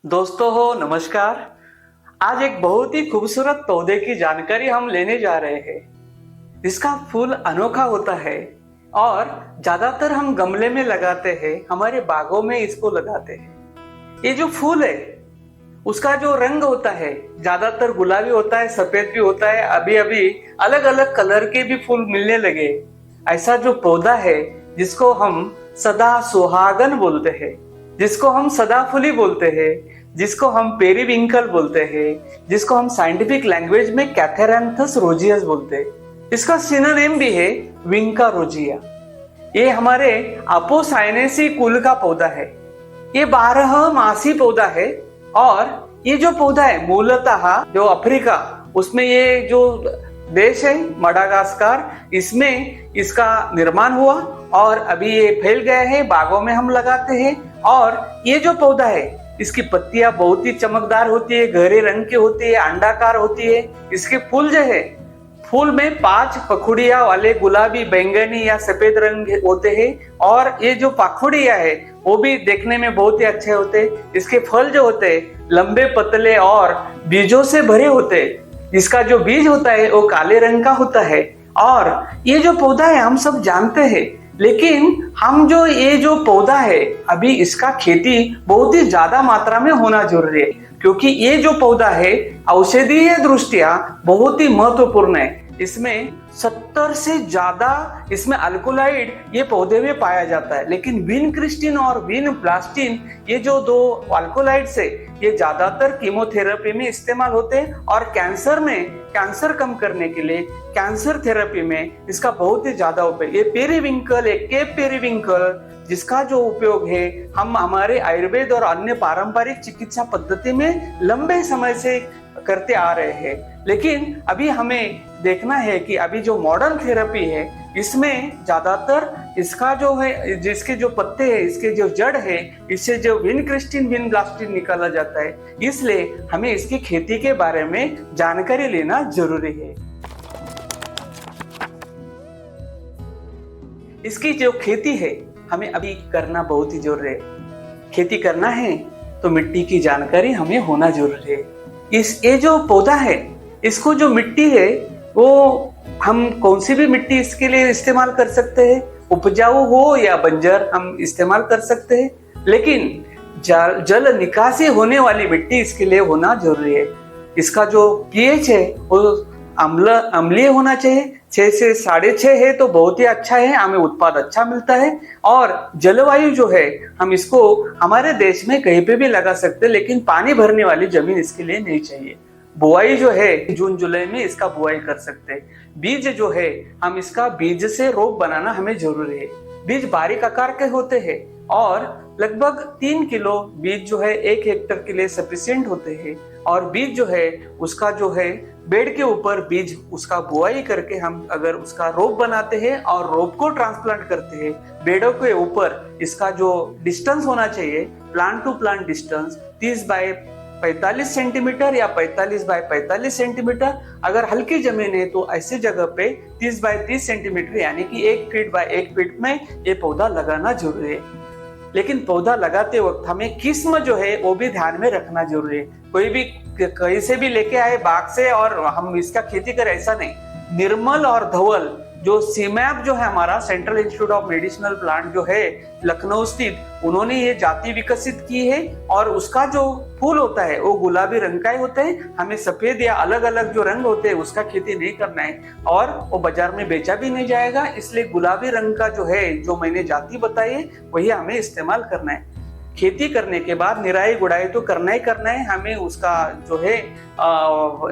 दोस्तों हो नमस्कार। आज एक बहुत ही खूबसूरत पौधे की जानकारी हम लेने जा रहे हैं। इसका फूल अनोखा होता है और ज्यादातर हम गमले में लगाते हैं, हमारे बागों में इसको लगाते हैं। ये जो फूल है उसका जो रंग होता है ज्यादातर गुलाबी होता है, सफेद भी होता है, अभी अभी अलग अलग कलर के भी फूल मिलने लगे। ऐसा जो पौधा है जिसको हम सदा सुहागन बोलते हैं, जिसको हम सदाफुली बोलते हैं, जिसको हम पेरीविंकल बोलते हैं, जिसको हम साइंटिफिक लैंग्वेज में कैथेरैंथस रोजियस बोलते हैं। इसका सिनोनिम भी है विंका रोजिया। ये हमारे अपोसाइनेसी कुल का पौधा है। ये 12 मासी पौधा है और ये जो पौधा है मूलतः जो अफ्रीका उसमें ये जो देश है मडागास्कर, इसमें इसका निर्माण हुआ और अभी ये फैल गया है, बागों में हम लगाते हैं। और ये जो पौधा है इसकी पत्तियां बहुत ही चमकदार होती है, गहरे रंग की होती है, अंडाकार होती है। इसके फूल जो है, फूल में 5 पखुड़िया वाले गुलाबी, बैंगनी या सफेद रंग होते हैं और ये जो पखुड़िया है वो भी देखने में बहुत ही अच्छे होते हैं। इसके फल जो होते हैं लंबे, पतले और बीजों से भरे होते हैं। इसका जो बीज होता है वो काले रंग का होता है। और ये जो पौधा है हम सब जानते हैं, लेकिन हम जो ये जो पौधा है अभी इसका खेती बहुत ही ज्यादा मात्रा में होना जरूरी है, क्योंकि ये जो पौधा है औषधीय दृष्टिया बहुत ही महत्वपूर्ण है। इसमें 70 से ज्यादा इसमें अल्कोलाइड ये पौधे में पाया जाता है। लेकिन विनक्रिस्टिन और विनब्लास्टिन ये जो 2 अल्कोलाइड्स है ये ज्यादातर कीमोथेरेपी में इस्तेमाल होते हैं और कैंसर में, कैंसर कम करने के लिए कैंसर थेरेपी में इसका बहुत ही ज्यादा उपयोग। ये पेरीविंकल, एक केप पेरीविंकल, जिसका जो उपयोग है हम हमारे आयुर्वेद और अन्य पारंपरिक चिकित्सा पद्धति में लंबे समय से करते आ रहे हैं। लेकिन अभी हमें देखना है कि अभी जो मॉडर्न थेरेपी है इसमें ज्यादातर इसका जो है, जिसके जो पत्ते हैं, इसके जो जड़ है, इससे जो विनक्रिस्टिन, विनब्लास्टिन निकाला जाता है। इसलिए हमें इसकी खेती के बारे में जानकारी लेना जरूरी है। इसकी जो खेती है हमें अभी करना बहुत ही जरूरी है। खेती करना है तो मिट्टी की जानकारी हमें होना जरूरी है। ये जो पौधा है इसको जो मिट्टी है वो हम कौन सी भी मिट्टी इसके लिए इस्तेमाल कर सकते हैं, उपजाऊ हो या बंजर हम इस्तेमाल कर सकते हैं। लेकिन जल निकासी होने वाली मिट्टी इसके लिए होना जरूरी है। इसका जो पीएच है वो अम्लीय होना चाहिए, 6 से 6.5 है तो बहुत ही अच्छा है, हमें उत्पाद अच्छा मिलता है। और जलवायु जो है हम इसको हमारे देश में कहीं पे भी लगा सकते हैं, लेकिन पानी भरने वाली जमीन इसके लिए नहीं चाहिए। बुआई जो है जून जुलाई में इसका बुआई कर सकते हैं। बीज जो है हम इसका बीज से रोप बनाना हमें जरूरी है। बीज बारीक आकार के होते हैं और लगभग 3 किलो बीज जो है 1 हेक्टेयर के लिए सफिशिएंट होते हैं। और बीज जो है उसका जो है बेड के ऊपर बीज उसका बुआई करके हम अगर उसका रोप बनाते हैं और रोप को ट्रांसप्लांट करते हैं, बेडों के ऊपर इसका जो डिस्टेंस होना चाहिए, plant to plant distance 30 by 45 centimetre या 45 बाय 45 सेंटीमीटर। अगर हल्की जमीन है तो ऐसी जगह पे 30 बाय 30 सेंटीमीटर यानी कि 1 फीट बाय 1 फीट में ये पौधा लगाना जरूरी है। लेकिन पौधा लगाते वक्त हमें किस्म जो है वो भी ध्यान में रखना जरूरी है। कोई भी कहीं से भी लेके आए बाग से और हम इसका खेती करें ऐसा नहीं। निर्मल और धवल जो सीमैप जो है हमारा central institute of medicinal plant जो है लखनऊ स्थित, उन्होंने ये जाति विकसित की है और उसका जो फूल होता है वो गुलाबी रंग का ही होता है। हमें सफेद या अलग अलग जो रंग होते हैं उसका खेती नहीं करना है और वो बाजार में बेचा भी नहीं जाएगा। इसलिए गुलाबी रंग का जो है, जो मैंने जाति बताई है, वही हमें इस्तेमाल करना है। खेती करने के बाद निराई गुड़ाई तो करना ही करना है। हमें उसका जो है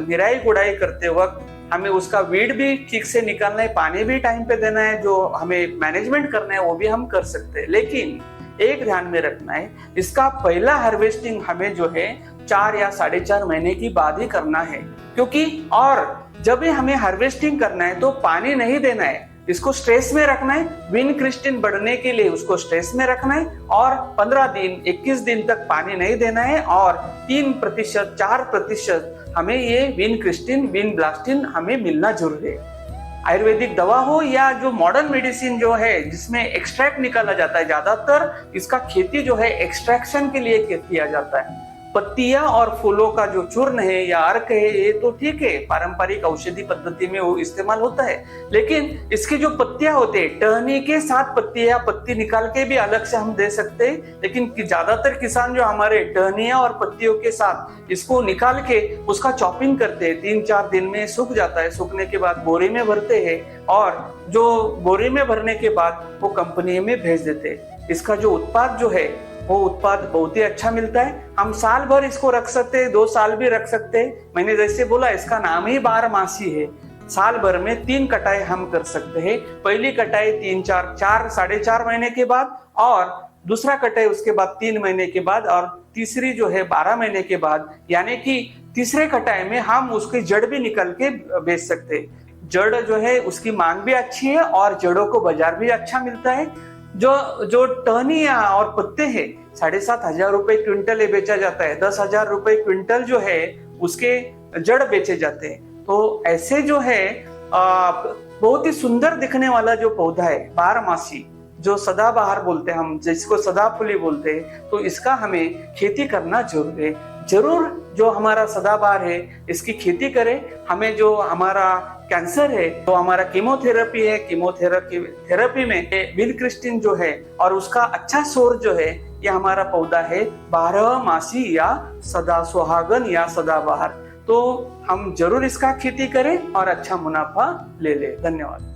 निराई गुड़ाई करते वक्त हमें उसका वीड भी ठीक से निकालना है, पानी भी टाइम पे देना है, जो हमें मैनेजमेंट करना है वो भी हम कर सकते हैं। लेकिन एक ध्यान में रखना है, इसका पहला हार्वेस्टिंग हमें जो है 4 या 4.5 महीने की बाद ही करना है। क्योंकि और जब भी हमें हार्वेस्टिंग करना है तो पानी नहीं देना है, इसको स्ट्रेस में रखना है। विनक्रिस्टिन बढ़ने के लिए उसको स्ट्रेस में रखना है और 15 दिन 21 दिन तक पानी नहीं देना है। और 3% 4% हमें ये विनक्रिस्टिन, विनब्लास्टिन हमें मिलना जरूरी है। आयुर्वेदिक दवा हो या जो मॉडर्न मेडिसिन जो है जिसमें एक्सट्रैक्ट निकाला जाता है, ज्यादातर इसका खेती जो है एक्सट्रैक्शन के लिए किया जाता है। पत्तियां और फूलों का जो चूर्ण है या अर्क है ये तो ठीक है, पारंपरिक औषधि पद्धति में वो इस्तेमाल होता है, लेकिन इसके जो पत्तियां होते हैं, टहनी के साथ पत्तियां, पत्ती निकाल के भी अलग से हम दे सकते हैं, लेकिन ज्यादातर किसान जो हमारे टहनियां और पत्तियों के साथ इसको निकाल के उसका चॉपिंग करते हैं, 3-4 दिन में सूख जाता है, सूखने के बाद बोरी में भरते हैं और जो बोरी में भरने के बाद वो कंपनी में भेज देते हैं। इसका जो उत्पाद जो है वो उत्पाद बहुत ही अच्छा मिलता है। हम साल भर इसको रख सकते हैं, 2 साल भी रख सकते हैं। मैंने जैसे बोला इसका नाम ही 12 है। साल भर में 3 कटाई हम कर सकते हैं। पहली कटाई 4.5 महीने के बाद, और दूसरा कटाई उसके बाद 3 महीने के बाद, और तीसरी जो है 12 महीने के बाद। यानी कि तीसरे कटाई में हम उसकी जड़ भी निकल के बेच सकते हैं। जड़ जो है उसकी मांग भी अच्छी है और जड़ों को बाजार भी अच्छा मिलता है। जो टहनियां और पत्ते हैं 7,500 रुपए क्विंटल बेचा जाता है, 10,000 रुपए क्विंटल जो है उसके जड़ बेचे जाते हैं। तो ऐसे जो है बहुत ही सुंदर दिखने वाला जो पौधा है, बारहमासी, जो सदाबहार बोलते हैं हम, जिसको सदाफुली बोलते हैं, तो इसका हमें खेती करना जरूर है। जरूर जो हमारा सदाबहार है इसकी खेती करें। हमें जो हमारा कैंसर है, तो हमारा कीमोथेरेपी है, कीमोथेरेपी में विलक्रिस्टिन जो है और उसका अच्छा सोर्स जो है ये हमारा पौधा है 12 या सदा सुहागन या सदाबहार। तो हम जरूर इसका खेती करें और अच्छा मुनाफा ले लें। धन्यवाद।